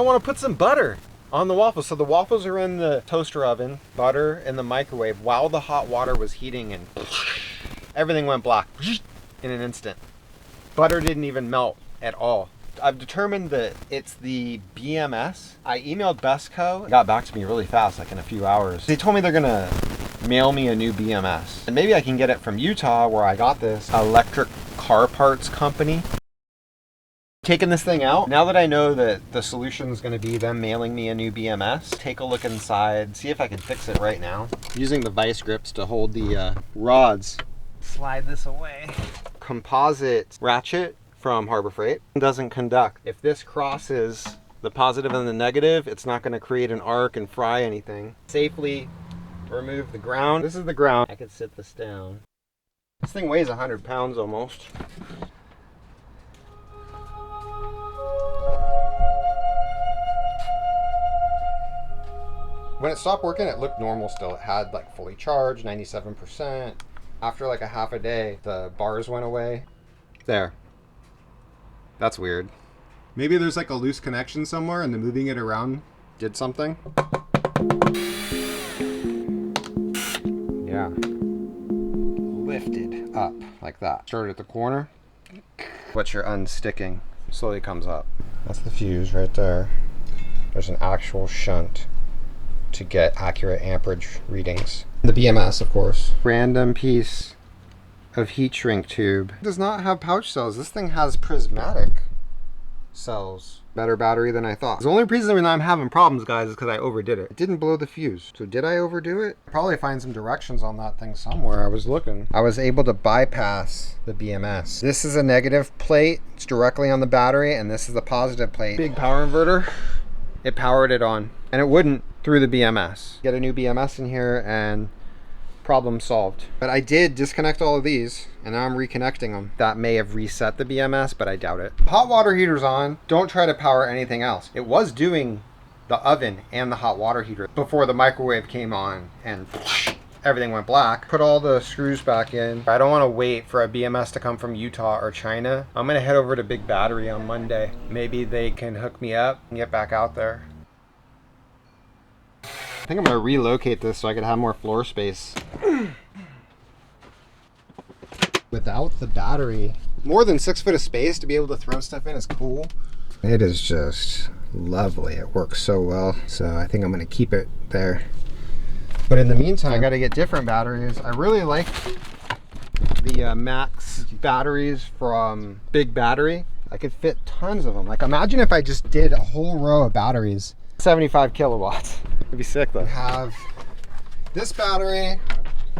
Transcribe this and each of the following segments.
I want to put some butter on the waffles. So the waffles are in the toaster oven, butter in the microwave while the hot water was heating, and everything went black in an instant. Butter didn't even melt at all. I've determined that it's the BMS. I emailed Bestco. It got back to me really fast, like in a few hours. They told me they're gonna mail me a new BMS. And maybe I can get it from Utah, where I got this electric car parts company. Taking this thing out, now that I know that the solution is going to be them mailing me a new BMS, take a look inside, see if I can fix it right now. Using the vice grips to hold the rods. Slide this away. Composite ratchet from Harbor Freight. It doesn't conduct. If this crosses the positive and the negative, it's not going to create an arc and fry anything. Safely remove the ground. This is the ground. I could sit this down. This thing weighs 100 pounds almost. When it stopped working, it looked normal still. It had like fully charged, 97%. After like a half a day, the bars went away. There. That's weird. Maybe there's like a loose connection somewhere and the moving it around did something. Yeah. Lifted up like that. Started at the corner. What you're unsticking slowly comes up. That's the fuse right there. There's an actual shunt to get accurate amperage readings. The BMS, of course. Random piece of heat shrink tube. It does not have pouch cells. This thing has prismatic cells. Better battery than I thought. The only reason I'm having problems, guys, is because I overdid it. It didn't blow the fuse. So did I overdo it? Probably find some directions on that thing somewhere. I was looking. I was able to bypass the BMS. This is a negative plate. It's directly on the battery, and this is the positive plate. Big power inverter. It powered it on, and it wouldn't through the BMS. Get a new BMS in here and problem solved. But I did disconnect all of these, and now I'm reconnecting them. That may have reset the BMS, but I doubt it. Hot water heater's on. Don't try to power anything else. It was doing the oven and the hot water heater before the microwave came on and everything went black. Put all the screws back in. I don't want to wait for a BMS to come from Utah or China. I'm gonna head over to Big Battery on Monday. Maybe they can hook me up and get back out there. I think I'm gonna relocate this so I can have more floor space. Without the battery, more than 6 foot of space to be able to throw stuff in is cool. It is just lovely. It works so well. So I think I'm gonna keep it there. But in the meantime, I gotta get different batteries. I really like the Max batteries from Big Battery. I could fit tons of them. Like imagine if I just did a whole row of batteries. 75 kilowatts. It'd be sick though. Have this battery,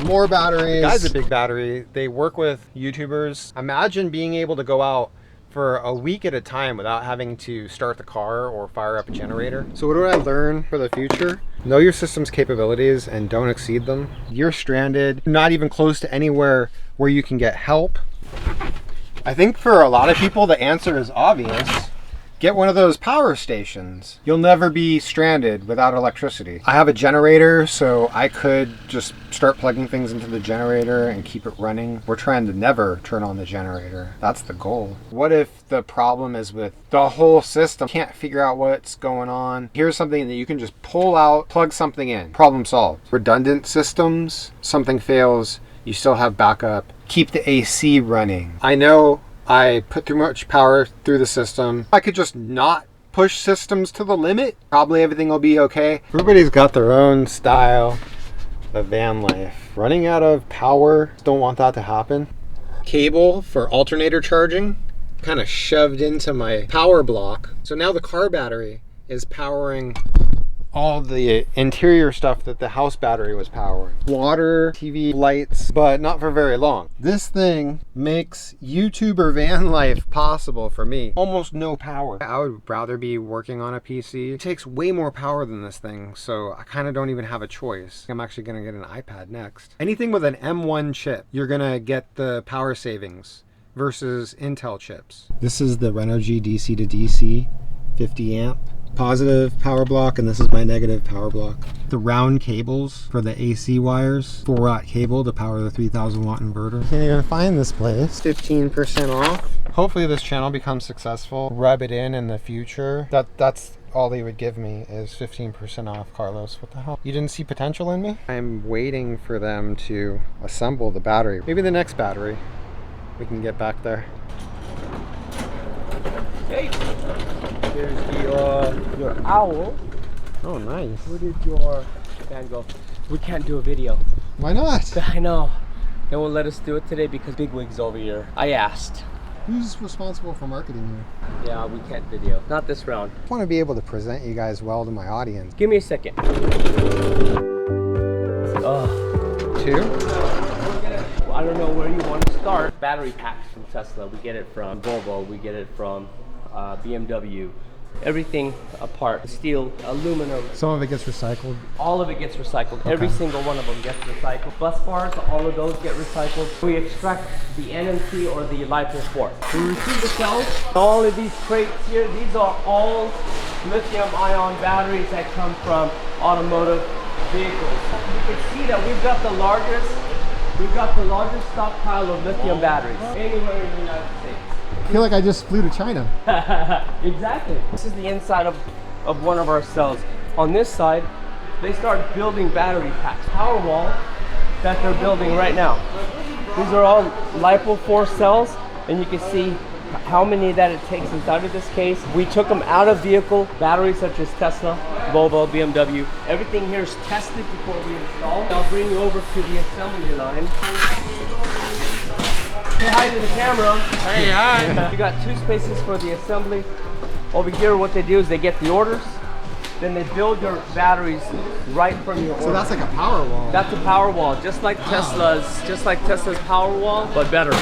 more batteries. The guys at Big Battery, they work with YouTubers. Imagine being able to go out for a week at a time without having to start the car or fire up a generator. So what do I learn for the future? Know your system's capabilities and don't exceed them. You're stranded, not even close to anywhere where you can get help. I think for a lot of people, the answer is obvious. Get one of those power stations. You'll never be stranded without electricity. I have a generator, so I could just start plugging things into the generator and keep it running. We're trying to never turn on the generator. That's the goal. What if the problem is with the whole system? Can't figure out what's going on. Here's something that you can just pull out, plug something in. Problem solved. Redundant systems, something fails, you still have backup. Keep the AC running. I know I put too much power through the system. I could just not push systems to the limit. Probably everything will be okay. Everybody's got their own style of van life. Running out of power, don't want that to happen. Cable for alternator charging kind of shoved into my power block. So now the car battery is powering all the interior stuff that the house battery was powering. Water, TV, lights, but not for very long. This thing makes YouTuber van life possible for me. Almost no power. I would rather be working on a PC. It takes way more power than this thing, so I kind of don't even have a choice. I'm actually gonna get an iPad next. Anything with an M1 chip, you're gonna get the power savings versus Intel chips. This is the Renogy DC to DC 50 amp. Positive power block, and this is my negative power block. The round cables for the AC wires, 4-watt cable to power the 3000 watt inverter. Can't even find this place. 15% off. Hopefully this channel becomes successful. Rub it in the future. That's all they would give me is 15% off. Carlos, what the hell? You didn't see potential in me? I'm waiting for them to assemble the battery. Maybe the next battery we can get back there. Hey, here's your owl. Oh, nice. Where did your fan go? We can't do a video. Why not? I know. They won't let us do it today because Bigwig's over here. I asked. Who's responsible for marketing here? Yeah, we can't video. Not this round. I want to be able to present you guys well to my audience. Give me a second. Two? I don't know where you want to start. Battery packs from Tesla. We get it from Volvo. We get it from BMW. Everything apart. Steel, aluminum. Some of it gets recycled. All of it gets recycled. Okay. Every single one of them gets recycled. Bus bars, all of those get recycled. We extract the NMC or the Lithium port. We receive the cells. All of these crates here, these are all lithium-ion batteries that come from automotive vehicles. You can see that we've got the largest stockpile of lithium batteries anywhere in the United States. I feel like I just flew to China. Exactly. This is the inside of one of our cells. On this side, they start building battery packs. Powerwall that they're building right now. These are all LiPo 4 cells, and you can see how many that it takes inside of this case. We took them out of vehicle, batteries such as Tesla, Volvo, BMW. Everything here is tested before we install. I'll bring you over to the assembly line. Say hi to the camera. Hey, hi. You got two spaces for the assembly. Over here, what they do is they get the orders, then they build your batteries right from your order. So that's like a power wall. That's a power wall, just like Tesla's power wall, but better.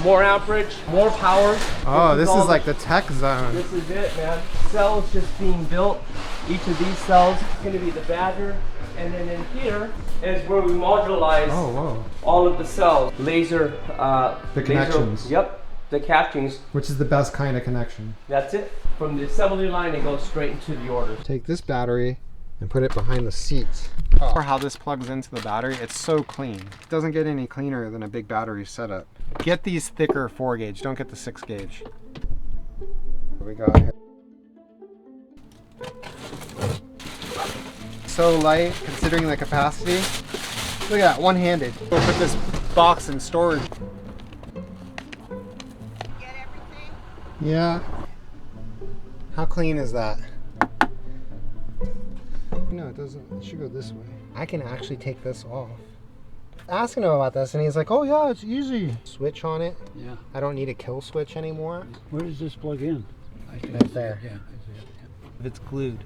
More amperage, more power. Oh, this is like the tech zone. This is it, man. Cells just being built. Each of these cells is going to be the Badger, and then in here is where we modularize all of the cells. Laser, the connections. Yep, the connections. Which is the best kind of connection. That's it. From the assembly line, it goes straight into the order. Take this battery and put it behind the seat. For how this plugs into the battery, it's so clean. It doesn't get any cleaner than a big battery setup. Get these thicker 4 gauge, don't get the 6 gauge. What we got here? So light considering the capacity. Look at that, one-handed. We'll put this box in storage. Get everything? Yeah. How clean is that? No, it doesn't. It should go this way. I can actually take this off. Asking him about this, and he's like, "Oh yeah, it's easy." Switch on it. Yeah. I don't need a kill switch anymore. Where does this plug in? Right there. Yeah. I see it, yeah. If it's glued.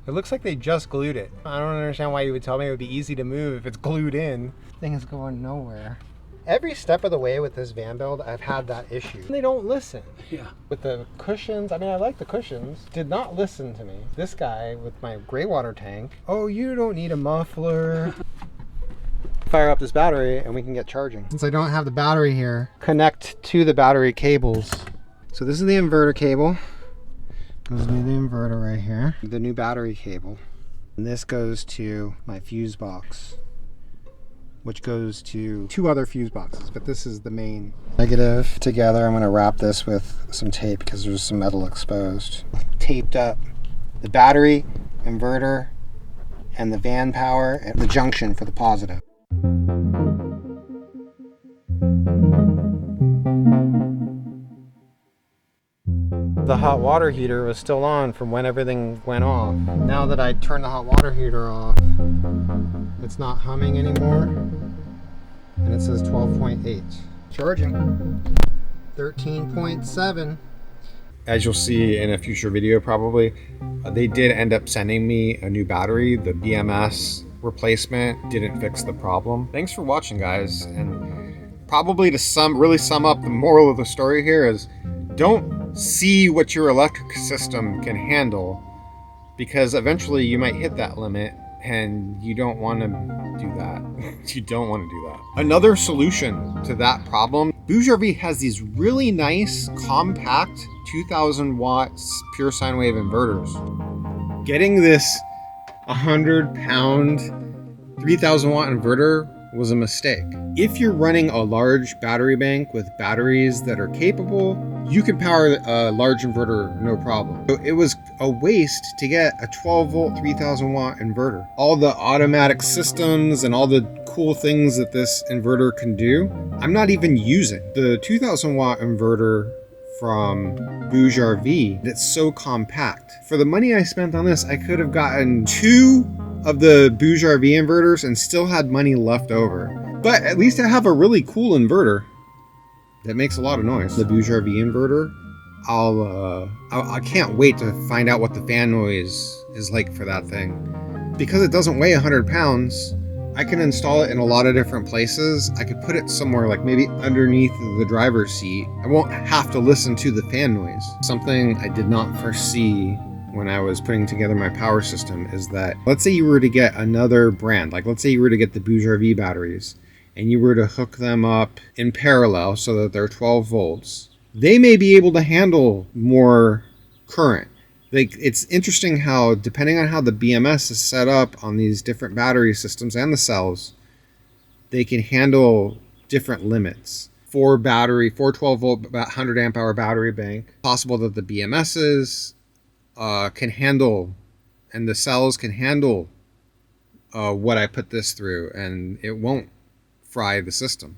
It looks like they just glued it. I don't understand why you would tell me it would be easy to move if it's glued in. Thing is going nowhere. Every step of the way with this van build, I've had that issue. They don't listen. Yeah. With the cushions, I mean, I like the cushions, did not listen to me. This guy with my gray water tank, oh, you don't need a muffler. Fire up this battery and we can get charging. Since I don't have the battery here, connect to the battery cables. So this is the inverter cable. Goes to the inverter right here. The new battery cable. And this goes to my fuse box, which goes to 2 other fuse boxes, but this is the main. Negative together. I'm gonna wrap this with some tape because there's some metal exposed. Taped up the battery, inverter, and the van power, and the junction for the positive. The hot water heater was still on from when everything went off. Now that I turned the hot water heater off, it's not humming anymore. And it says 12.8. Charging. 13.7. As you'll see in a future video probably, they did end up sending me a new battery. The BMS replacement didn't fix the problem. Thanks for watching, guys. And probably to really sum up, the moral of the story here is don't see what your electric system can handle, because eventually you might hit that limit and you don't want to do that. You don't want to do that. Another solution to that problem, Bouge RV has these really nice, compact 2000 watts pure sine wave inverters. Getting this 100-pound 3000 watt inverter was a mistake. If you're running a large battery bank with batteries that are capable you can power a large inverter no problem. So it was a waste to get a 12 volt 3000 watt inverter. All the automatic systems and all the cool things that this inverter can do, I'm not even using. The 2000 watt inverter from Bouge RV, that's so compact. For the money I spent on this, I could have gotten 2 of the Bouge RV inverters and still had money left over. But at least I have a really cool inverter that makes a lot of noise. The Bouge RV inverter, I can't wait to find out what the fan noise is like for that thing. Because it doesn't weigh 100 pounds, I can install it in a lot of different places. I could put it somewhere like maybe underneath the driver's seat. I won't have to listen to the fan noise. Something I did not foresee when I was putting together my power system is that, let's say you were to get another brand, like let's say you were to get the Bouge RV batteries, and you were to hook them up in parallel so that they're 12 volts, they may be able to handle more current. Like, it's interesting how, depending on how the BMS is set up on these different battery systems and the cells, they can handle different limits. For 12 volt 100 amp hour battery bank, possible that the BMSs can handle, and the cells can handle what I put this through, and it won't fry the system.